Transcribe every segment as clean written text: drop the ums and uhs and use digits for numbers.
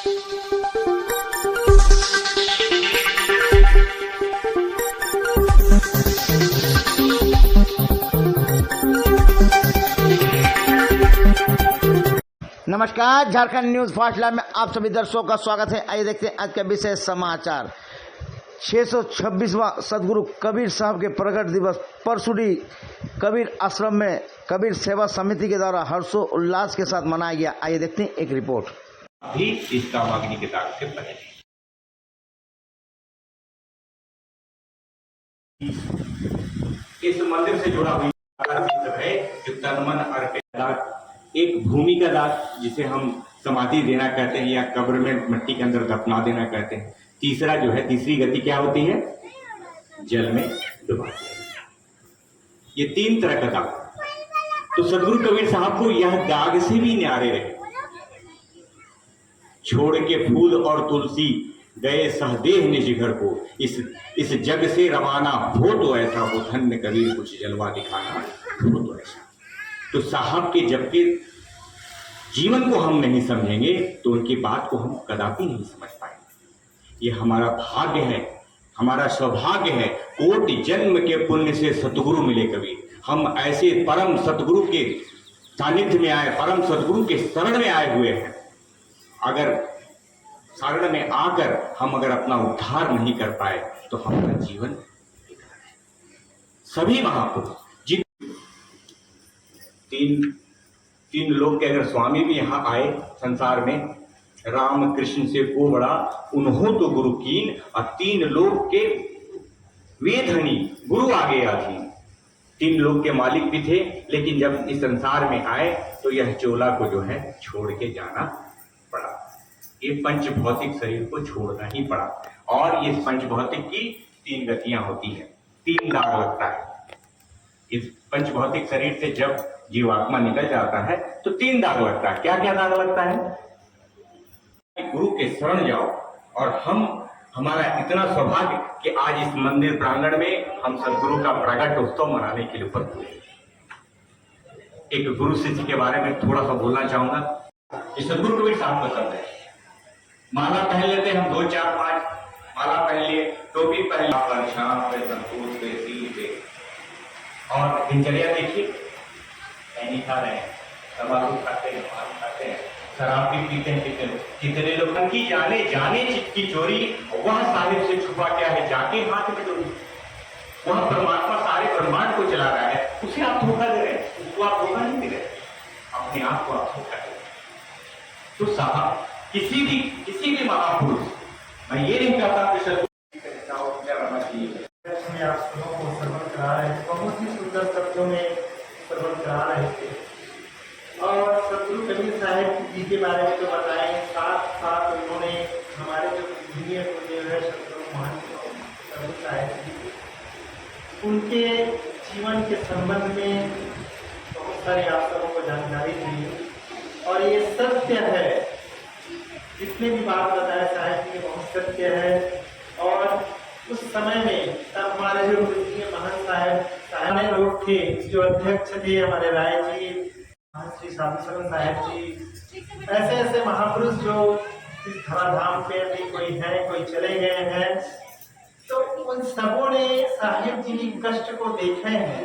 नमस्कार, झारखंड न्यूज फासला में आप सभी दर्शकों का स्वागत है। आइए देखते हैं आज का विशेष समाचार। 626वां सदगुरु कबीर साहब के प्रकट दिवस परसुडी कबीर आश्रम में कबीर सेवा समिति के द्वारा हर्षोल्लास के साथ मनाया गया। आइए देखते हैं एक रिपोर्ट। भी इस कामाग्नि के दाग से बने। इस मंदिर से जुड़ा हुआ है जो तन मन अर्पित, एक भूमि का दाग जिसे हम समाधि देना कहते हैं या कब्र में मिट्टी के अंदर दफना देना कहते हैं। तीसरा जो है, तीसरी गति क्या होती है? जल में डुबा देना। ये तीन तरह का दाग। तो सदगुरु कबीर साहब को यह दाग से भी न्यारे रहे। छोड़ के फूल और तुलसी गए सहदेह निज घर को, इस जग से रवाना हो तो ऐसा हो, धन्य कबीर कुछ जलवा दिखाना हो तो ऐसा। तो साहब के जबकि जीवन को हम नहीं समझेंगे तो उनकी बात को हम कदापि नहीं समझ पाएंगे। ये हमारा भाग्य है, हमारा सौभाग्य है। कोटि जन्म के पुण्य से सतगुरु मिले कबीर। हम ऐसे परम सतगुरु के सानिध्य में आए, परम सतगुरु के शरण में आए हुए हैं। अगर शरण में आकर हम अगर अपना उद्धार नहीं कर पाए तो हमारा जीवन सभी महापुरुष तीन लोग के अगर स्वामी भी यहाँ आए संसार में, राम कृष्ण से को बड़ा उन्हों तो गुरु कीन, और तीन लोग के वेदहनी गुरु आगे आधीन। तीन लोग के मालिक भी थे, लेकिन जब इस संसार में आए तो यह चोला को जो है छोड़ के जाना पड़ा। ये पंच भौतिक शरीर को छोड़ना ही पड़ा। और इस पंच भौतिक की तीन गतियां होती हैं, तीन दाग लगता है। इस पंच भौतिक शरीर से जब जीवात्मा निकल जाता है तो तीन दाग लगता है। क्या क्या दाग लगता है? गुरु के शरण जाओ। और हमारा इतना सौभाग्य कि आज इस मंदिर प्रांगण में हम सदगुरु का प्रकट उत्सव मनाने के लिए उपस्थित हुए। एक गुरु शिष्य के बारे में थोड़ा सा बोलना चाहूंगा। ये सदगुरु कबीर साहब पसंद है। माला पहन लेते हैं हम 2 4 5 माला पहन लिए, टोपी पहन ली और दिनचर्या देखिए, नहीं खा रहे हैं, तंबाकू खाते हैं, पान खाते हैं, शराब भी पीते हैं। कितने लोग की जाने चित की चोरी, वह साहिब से छुपा क्या है जाके हाथ में चोरी। वह परमात्मा सारे ब्रह्मांड को चला रहा है, उसे आप धोखा दे रहे हैं, उसको आप धोखा नहीं दे रहे, अपने आप को आप धोखा दे रहे। तो साहब किसी भी महापुरुष, मैं ये नहीं कहता कि बहुत ही सुंदर शब्दों में प्रबंध करा रहे थे। और सदगुरु कबीर साहब जी के बारे में जो बताएं, साथ उन्होंने हमारे जो पूजनीय गुरुदेव है सदगुरु महान कबीर साहब जी, उनके जीवन के संबंध में बहुत सारे आप सबों को जानकारी दी। और ये सत्य है, जितने भी बात बताए साहब जी बहुत सत्य है। और उस समय में तब हमारे जो पूजनीय महान साहब लोग थे, जो अध्यक्ष थे हमारे राय जी, श्री साधु साहब जी, ऐसे महापुरुष जो इस धराधाम पे अभी कोई है, कोई चले गए हैं, तो उन सबों ने साहिब जी की कष्ट को देखे हैं।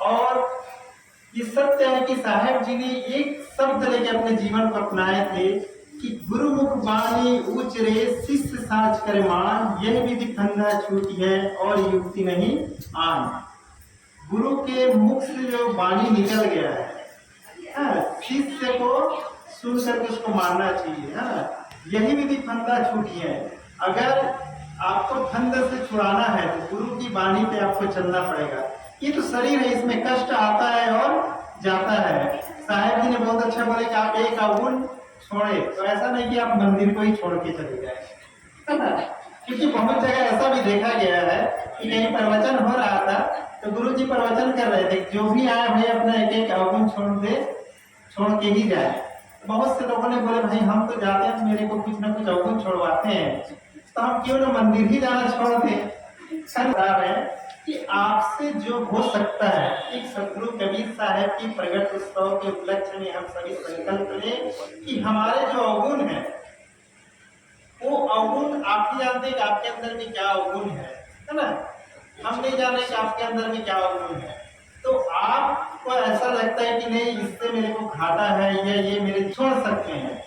और ये सत्य है कि साहिब जी ने एक शब्द लेकर अपने जीवन को अपनाए थे कि गुरुमुख बाणी उचरे शिष्य साज कर मान, यह विधि फंदा छूटी है और युक्ति नहीं आन। गुरु के मुख से जो बाणी निकल गया है, शिष्य को सुन करके उसको मानना चाहिए। यही विधि फंदा छूटी है। अगर आपको फंद से छुड़ाना है तो गुरु की बाणी पे आपको चलना पड़ेगा। ये तो शरीर है, इसमें कष्ट आता है और जाता है। साहब जी ने बहुत अच्छा बोले कि आप एक अवगुण छोड़े, तो ऐसा नहीं कि आप मंदिर को ही छोड़ के चले जाए, क्योंकि बहुत जगह ऐसा भी देखा गया है कि कहीं प्रवचन हो रहा था तो गुरु जी प्रवचन कर रहे थे, जो भी आए भाई अपना एक अवगुण छोड़ के ही जाए। बहुत से लोगों ने बोले भाई हम तो जाते हैं, मेरे को कुछ ना कुछ अवगुण छोड़वाते हैं, तो हम क्यों ना मंदिर ही जाना छोड़ दें। खराब है कि आपसे जो हो सकता है, एक सदगुरु कबीर साहब की प्रगट उत्सव के उपलक्ष्य में हम सभी संकल्प लें कि हमारे जो अवगुण है, वो अवगुण आप ही जानते हैं कि आपके अंदर में क्या अवगुण है ना। हम नहीं जाने कि आपके अंदर में क्या अवगुण है। तो आपको ऐसा लगता है कि नहीं, इससे मेरे को घाटा है या ये मेरे छोड़ सकते हैं।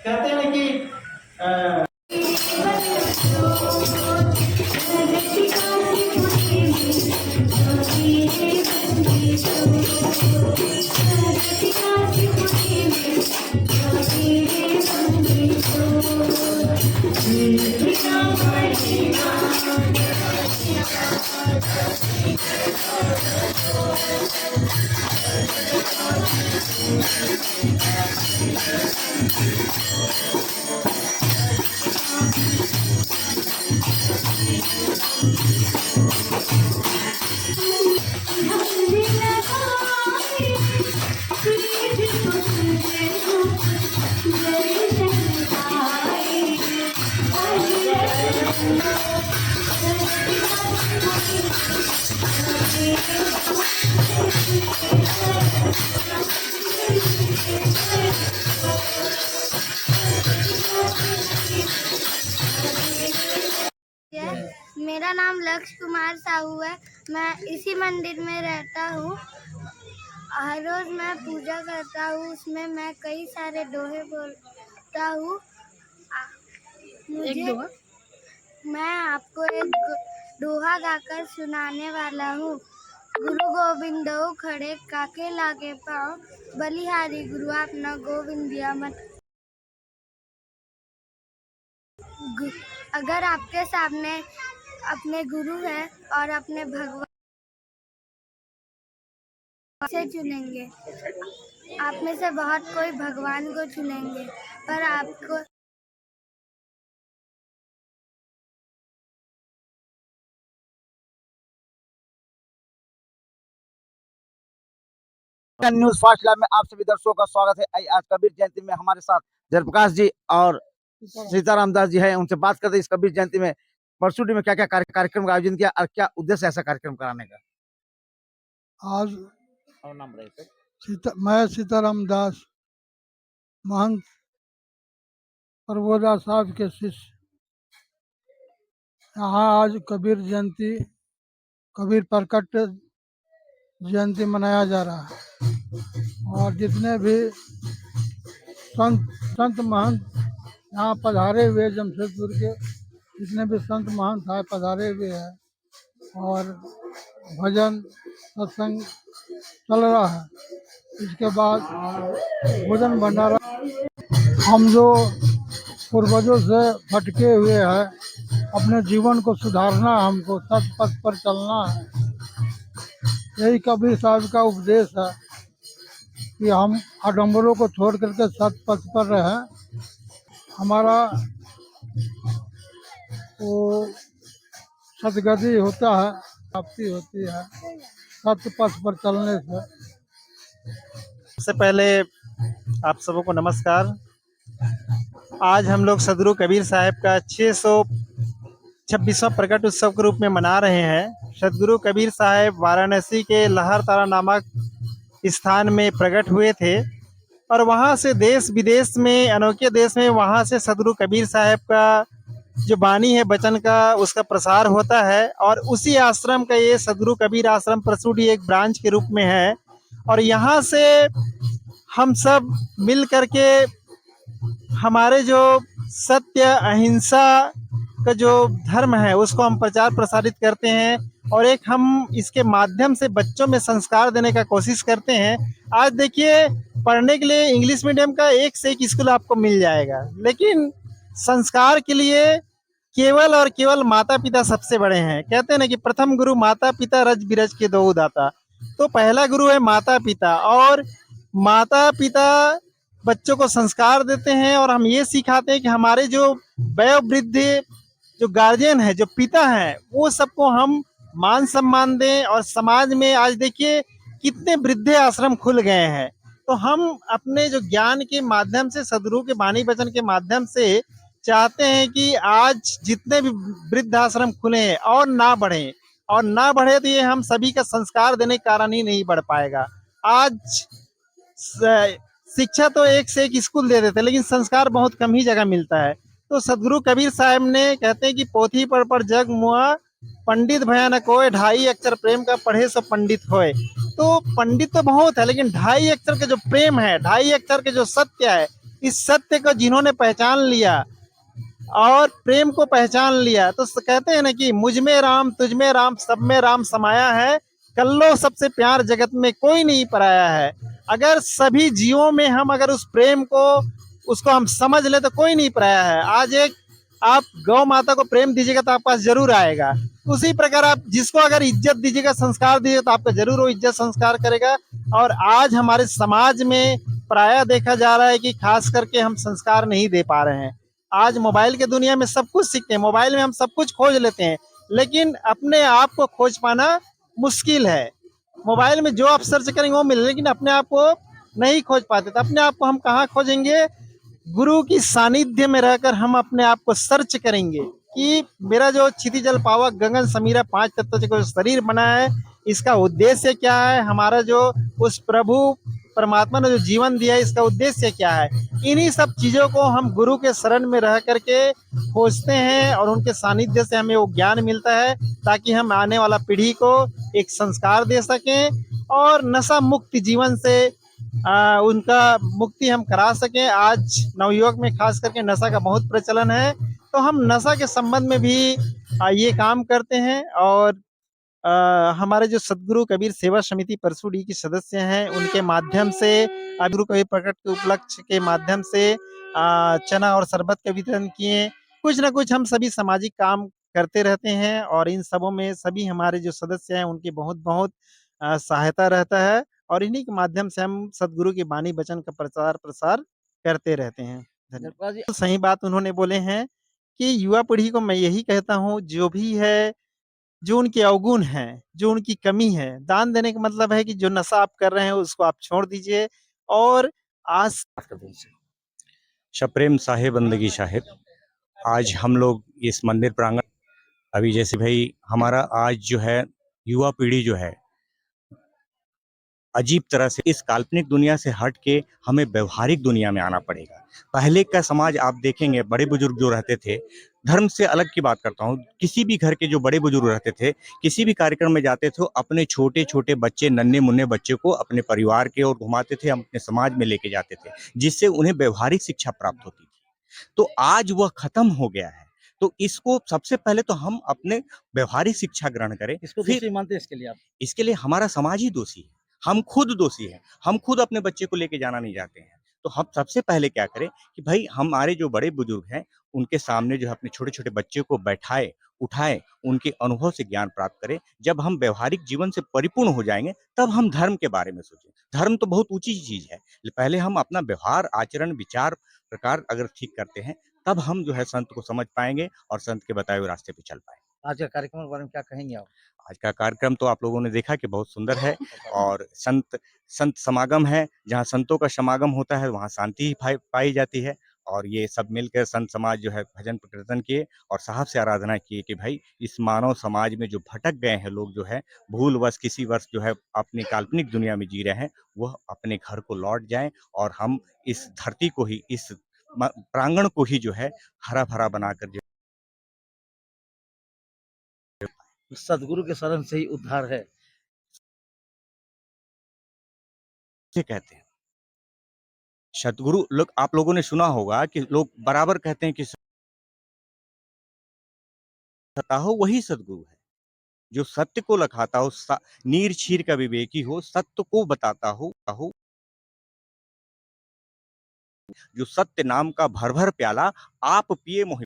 कहते हैं ना कि मेरा नाम लक्ष्य कुमार साहू है। मैं इसी मंदिर में रहता हूँ। हर रोज मैं पूजा करता हूँ, उसमें मैं कई सारे दोहे बोलता हूँ। मुझे मैं आपको एक दोहा गाकर सुनाने वाला हूँ। गुरु गोविंदो खड़े काके लागे पाओ, बलिहारी गुरु आपना गोविंदिया मत। अगर आपके सामने अपने गुरु है और अपने भगवान से चुनेंगे, आप में से बहुत कोई भगवान को चुनेंगे, पर आपको न्यूज फास्ट लाइव में आप सभी दर्शकों का स्वागत है। आज कबीर जयंती में हमारे साथ जयप्रकाश जी और सीताराम दास जी हैं। उनसे बात करते हैं इस कबीर जयंती में परसुडी में क्या क्या कार्यक्रम का आयोजन किया और क्या उद्देश्य है ऐसा कार्यक्रम कराने का। आज और नाम बताइए मैं सीताराम दास महंत प्रभुदा साहब के शिष्य, यहाँ आज कबीर जयंती, कबीर प्रकट जयंती मनाया जा रहा है। और जितने भी संत महंत यहाँ पधारे हुए, जमशेदपुर के जितने भी संत महंत आए पधारे हुए हैं और भजन सत्संग चल रहा है। इसके बाद भोजन भंडारा। हम जो पूर्वजों से भटके हुए हैं, अपने जीवन को सुधारना, हमको सत पथ पर चलना है। यही कबीर साहब का उपदेश है कि हम आडंबरों को छोड़ करके सत पथ पर रहें। हमारा वो सदगति होता है, प्राप्ति होती है सत पथ पर चलने से। सबसे पहले आप सबको नमस्कार। आज हम लोग सदगुरु कबीर साहब का 626वां प्रकट उत्सव के रूप में मना रहे हैं। सदगुरु कबीर साहब वाराणसी के लहरतारा नामक स्थान में प्रकट हुए थे और वहाँ से देश विदेश में, अनोखे देश में, वहाँ से सदगुरु कबीर साहब का जो वाणी है वचन का, उसका प्रसार होता है। और उसी आश्रम का ये सदगुरु कबीर आश्रम परसुडी एक ब्रांच के रूप में है। और यहाँ से हम सब मिल करके हमारे जो सत्य अहिंसा का जो धर्म है उसको हम प्रचार प्रसारित करते हैं और एक हम इसके माध्यम से बच्चों में संस्कार देने का कोशिश करते हैं। आज देखिए, पढ़ने के लिए इंग्लिश मीडियम का एक से एक स्कूल आपको मिल जाएगा, लेकिन संस्कार के लिए केवल और केवल माता पिता सबसे बड़े हैं। कहते हैं ना कि प्रथम गुरु माता पिता, रज बिरज के दो दाता। तो पहला गुरु है माता पिता, और माता पिता बच्चों को संस्कार देते हैं और हम ये सिखाते हैं कि हमारे जो वयोवृद्ध जो गार्जियन है, जो पिता हैं, वो सबको हम मान सम्मान दें। और समाज में आज देखिए कितने वृद्ध आश्रम खुल गए हैं। तो हम अपने जो ज्ञान के माध्यम से, सदगुरु के वाणी वचन के माध्यम से चाहते हैं कि आज जितने भी वृद्ध आश्रम खुले हैं और ना बढ़े, और ना बढ़े तो ये हम सभी का संस्कार देने के कारण ही नहीं बढ़ पाएगा। आज शिक्षा तो एक से एक स्कूल दे देते, लेकिन संस्कार बहुत कम ही जगह मिलता है। तो सदगुरु कबीर साहब ने कहते हैं कि पोथी पर जग मुआ, पंडित भयानक होए, ढाई अक्षर प्रेम का पढ़े सो पंडित होए। तो पंडित तो बहुत है, लेकिन ढाई अक्षर के जो प्रेम है, ढाई अक्षर के जो सत्य है, इस सत्य को जिन्होंने पहचान लिया और प्रेम को पहचान लिया, तो कहते हैं ना कि मुझ में राम, तुझ में राम, सब में राम समाया है, कल्लो सबसे प्यार जगत में कोई नहीं पराया है। अगर सभी जीवों में हम अगर उस प्रेम को उसको हम समझ ले तो कोई नहीं पराया है। आज एक आप गौ माता को प्रेम दीजिएगा तो आपके पास जरूर आएगा। उसी प्रकार आप जिसको अगर इज्जत दीजिएगा, संस्कार दीजिएगा, तो आपका जरूर वो इज्जत संस्कार करेगा। और आज हमारे समाज में प्रायः देखा जा रहा है कि खास करके हम संस्कार नहीं दे पा रहे हैं। आज मोबाइल के दुनिया में सब कुछ सीखते हैं, मोबाइल में हम सब कुछ खोज लेते हैं, लेकिन अपने आप को खोज पाना मुश्किल है। मोबाइल में जो आप सर्च करेंगे वो मिले, लेकिन अपने आप को नहीं खोज पाते। तो अपने आप को हम कहाँ खोजेंगे? गुरु की सानिध्य में रहकर हम अपने आप को सर्च करेंगे कि मेरा जो क्षिति जल पावक गगन समीरा 5 तत्व का शरीर बना है, इसका उद्देश्य क्या है? हमारा जो उस प्रभु परमात्मा ने जो जीवन दिया है, इसका उद्देश्य क्या है? इन्हीं सब चीजों को हम गुरु के शरण में रह करके खोजते हैं और उनके सानिध्य से हमें वो ज्ञान मिलता है, ताकि हम आने वाला पीढ़ी को एक संस्कार दे सकें और नशा मुक्त जीवन से उनका मुक्ति हम करा सकें। आज नवयुवक में खास करके नशा का बहुत प्रचलन है, तो हम नशा के संबंध में भी ये काम करते हैं। और हमारे जो सदगुरु कबीर सेवा समिति परसुडी की सदस्य हैं, उनके माध्यम से गुरु कबीर प्रकट के उपलक्ष्य के माध्यम से चना और शरबत का वितरण किए। कुछ ना कुछ हम सभी सामाजिक काम करते रहते हैं और इन सबों में सभी हमारे जो सदस्य हैं उनकी बहुत बहुत सहायता रहता है और इन्हीं के माध्यम से हम सदगुरु की वाणी वचन का प्रचार प्रसार करते रहते हैं। धन्यवाद। तो सही बात उन्होंने बोले हैं कि युवा पीढ़ी को मैं यही कहता हूँ, जो भी है, जो उनके अवगुण हैं, जो उनकी कमी है, दान देने का मतलब है कि जो नशा आप कर रहे हैं उसको आप छोड़ दीजिए और आज शप्रेम साहेब बंदगी साहेब, आज हम लोग इस मंदिर प्रांगण, अभी जैसे भाई हमारा आज जो है युवा पीढ़ी जो है अजीब तरह से इस काल्पनिक दुनिया से हट के हमें व्यवहारिक दुनिया में आना पड़ेगा। पहले का समाज आप देखेंगे, बड़े बुजुर्ग जो रहते थे, धर्म से अलग की बात करता हूँ, किसी भी घर के जो बड़े बुजुर्ग रहते थे, किसी भी कार्यक्रम में जाते थे, अपने छोटे छोटे बच्चे, नन्हे मुन्ने बच्चे को अपने परिवार के ओर घुमाते थे, अपने समाज में लेके जाते थे, जिससे उन्हें व्यवहारिक शिक्षा प्राप्त होती थी। तो आज वह खत्म हो गया है। तो इसको सबसे पहले तो हम अपने व्यवहारिक शिक्षा ग्रहण करें। इसको फिर दोषी मानते हैं इसके लिए आप? इसके लिए हमारा समाज ही दोषी है, हम खुद दोषी हैं। हम खुद अपने बच्चे को लेके जाना नहीं चाहते हैं। तो हम सबसे पहले क्या करें कि भाई हमारे जो बड़े बुजुर्ग हैं, उनके सामने जो है अपने छोटे-छोटे बच्चे को बैठाएँ, उठाएँ, उनके अनुभव से ज्ञान प्राप्त करें। जब हम व्यावहारिक जीवन से परिपूर्ण हो जाएँगे, तब हम धर्म के बारे में सोचें। धर्म तो बहुत ऊँची चीज़ है। पहले हम अपना व्यवहार, आचरण, विचार, प्रकार अगर ठीक करते हैं, तब हम जो है संत को समझ पाएँगे और संत के बताए हुए रास्ते पे चल पाएँगे। आज का कार्यक्रम के बारे में क्या कहेंगे आप? आज का कार्यक्रम तो आप लोगों ने देखा कि बहुत सुंदर है और संत संत समागम है। जहाँ संतों का समागम होता है वहाँ शांति ही पाई जाती है। और ये सब मिलकर संत समाज जो है भजन कीर्तन किए और साहब से आराधना किए कि भाई इस मानव समाज में जो भटक गए हैं लोग, जो है भूलवश किसी वर्ष जो है अपनी काल्पनिक दुनिया में जी रहे हैं, वह अपने घर को लौट जाएं और हम इस धरती को ही, इस प्रांगण को ही जो है हरा भरा बनाकर जो सदगुरु के शरण से ही उद्धार है। से कहते हैं सतगुरु लोग। आप लोगों ने सुना होगा कि लोग बराबर कहते हैं कि सता हो वही सदगुरु है, जो सत्य को लखाता हो, नीर छीर का विवेकी हो, सत्य को बताता हो, जो सत्य नाम का भर भर प्याला आप पिए मोहि।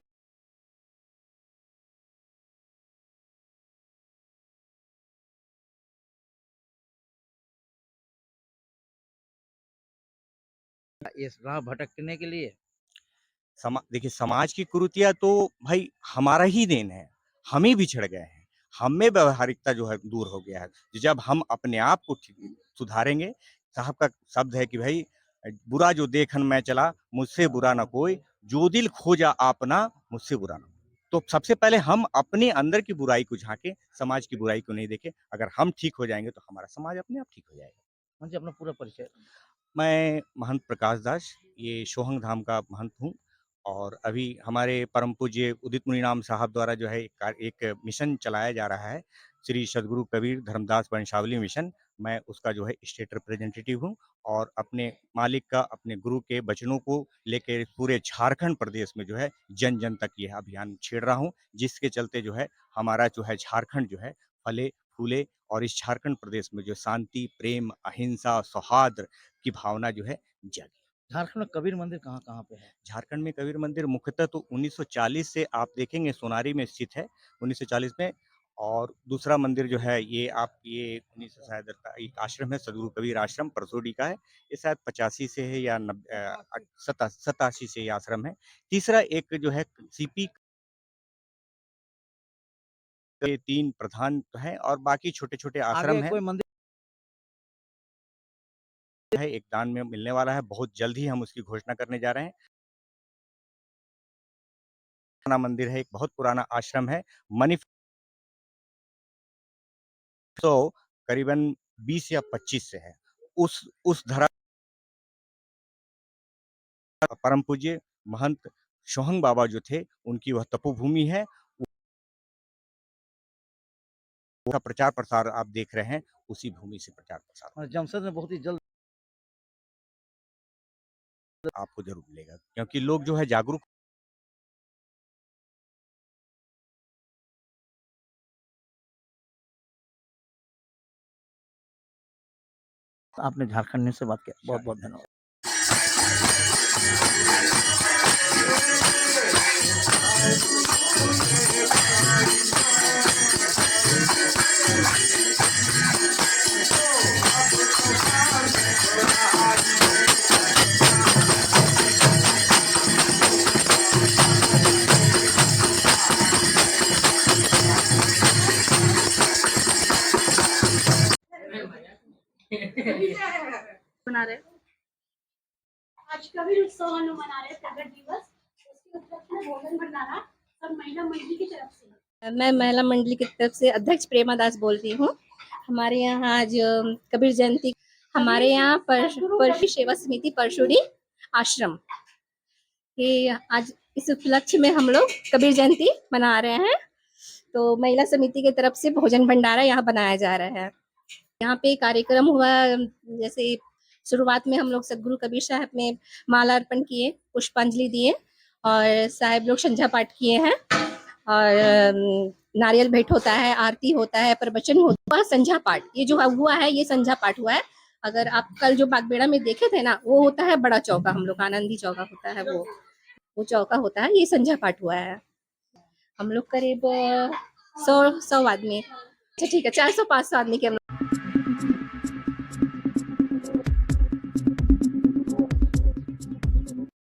इस राह भटकने के लिए देखिए समाज की कुरीतियां तो भाई हमारा ही देन है, हम ही बिछड़ गए हैं, हम में व्यवहारिकता जो है दूर हो गया है। जब हम अपने आप को सुधारेंगे, साहब का शब्द है कि भाई बुरा जो देखन मैं चला, मुझसे बुरा ना कोई, जो दिल खोजा आपना, मुझसे बुरा ना। तो सबसे पहले हम अपने अंदर की बुराई को झांके, समाज की बुराई को नहीं देखें। अगर हम ठीक हो जाएंगे तो हमारा समाज अपने आप ठीक हो जाएगा। हाँ जी, अपना पूरा परिचय। मैं महंत प्रकाश दास, ये सोहंग धाम का महंत हूँ और अभी हमारे परम पूज्य उदित मुनिराम साहब द्वारा जो है एक मिशन चलाया जा रहा है, श्री सदगुरु कबीर धर्मदास वंशावली मिशन। मैं उसका जो है स्टेट रिप्रेजेंटेटिव हूँ और अपने मालिक का, अपने गुरु के वचनों को लेकर पूरे झारखंड प्रदेश में जो है जन जन तक यह अभियान छेड़ रहा हूँ, जिसके चलते जो है हमारा जो है झारखंड जो है फले फूले और इस झारखंड प्रदेश में जो शांति, प्रेम, अहिंसा, सौहार्द की भावना जो है जागी। झारखंड में कबीर मंदिर कहाँ-कहाँ पे है? झारखंड में कबीर मंदिर मुख्यतः तो 1940 से आप देखेंगे सोनारी में स्थित है, 1940 में। और दूसरा मंदिर जो है ये 19 शायद एक आश्रम है, सदगुरु कबीर आश्रम परसोडी का है। ये शायद 85 से है या 87 से ये आश्रम है। तीसरा एक जो है सीपी के 3 प्रधान हैं और बाकी छोटे-छोटे आश्रम आगे हैं। कोई मंदिर है एक दान में मिलने वाला है, बहुत जल्द ही हम उसकी घोषणा करने जा रहे हैं। पुराना मंदिर है, एक बहुत पुराना आश्रम है, मनी तो करीबन 20 या 25 से है। उस धरा परम पूज्य महंत सोहंग बाबा जो थे, उनकी वह तपोभूमि है। उसका प्रचार प्रसार आप देख रहे हैं, उसी भूमि से प्रचार प्रसार और जमशेद में बहुत ही जल्द आपको जरूर मिलेगा, क्योंकि लोग जो है जागरूक आपने झारखंड न्यूज़ से बात किया। बहुत-बहुत धन्यवाद। बना रहे आज कबीर उत्सव हम लोग मना रहे हैं प्रगट दिवस। उसके उपलक्ष्य में भोजन भंडारा सब महिला मंडली की तरफ से। मैं महिला मंडली की तरफ से अध्यक्ष प्रेमा दास बोलती हूँ। हमारे यहाँ आज कबीर जयंती, हमारे यहाँ परशु सेवा समिति परशुड़ी आश्रम के आज इस उपलक्ष्य में हम लोग कबीर जयंती मना रहे हैं। तो महिला समिति की तरफ से भोजन भंडारा यहाँ बनाया जा रहा है। यहाँ पे कार्यक्रम हुआ, जैसे शुरुआत में हम लोग सदगुरु कबीर साहब में माला अर्पण किए, पुष्पांजलि दिए और साहब लोग संध्या पाठ किए हैं और नारियल भेंट होता है, आरती होता है, प्रवचन होता है, संध्या पाठ। ये जो हुआ है ये संध्या पाठ हुआ है। अगर आप कल जो बागबेड़ा में देखे थे ना, वो होता है बड़ा चौका, हम लोग आनंदी चौका होता है, वो चौका होता है। ये संध्या पाठ हुआ है। हम लोग करीब 100 आदमी, अच्छा ठीक है, 400-500 आदमी के हम